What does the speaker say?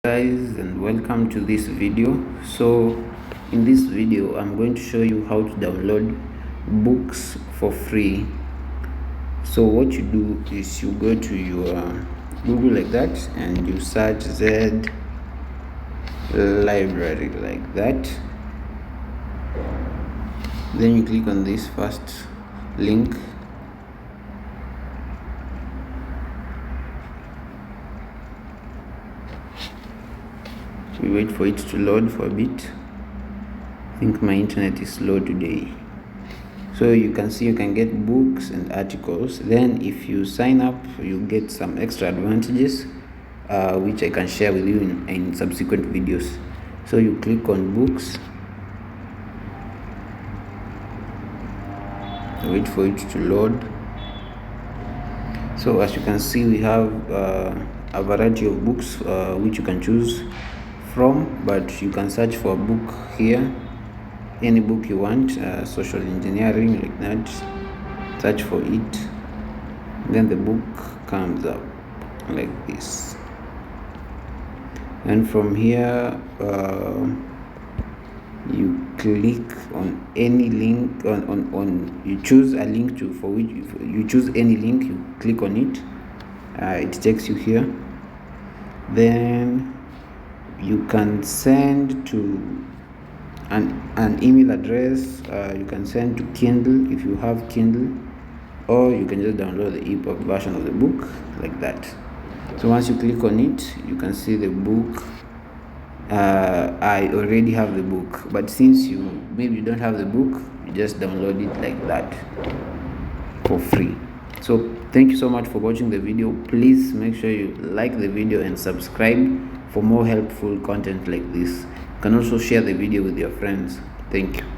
Guys, and welcome to this video. So in this video I'm going to show you how to download books for free. So what you do is you go to your Google like that and you search Z library like that. Then you click on this first link. We wait for it to load for a bit. I think my internet is slow today. So you can see you can get books and articles. Then if you sign up, you get some extra advantages which I can share with you in subsequent videos. So you click on books, wait for it to load. So as you can see, we have a variety of books which you can choose from, but you can search for a book here, any book you want, social engineering like that. Search for it, then the book comes up like this, and from here you click on any link on you choose a link to for which you choose any link, you click on it, it takes you here. Then you can send to an email address, you can send to Kindle if you have Kindle, or you can just download the EPUB version of the book like that. So once you click on it, you can see the book. I already have the book, but since maybe you don't have the book, you just download it like that for free. So thank you so much for watching the video. Please make sure you like the video and subscribe for more helpful content like this. You can also share the video with your friends. Thank you.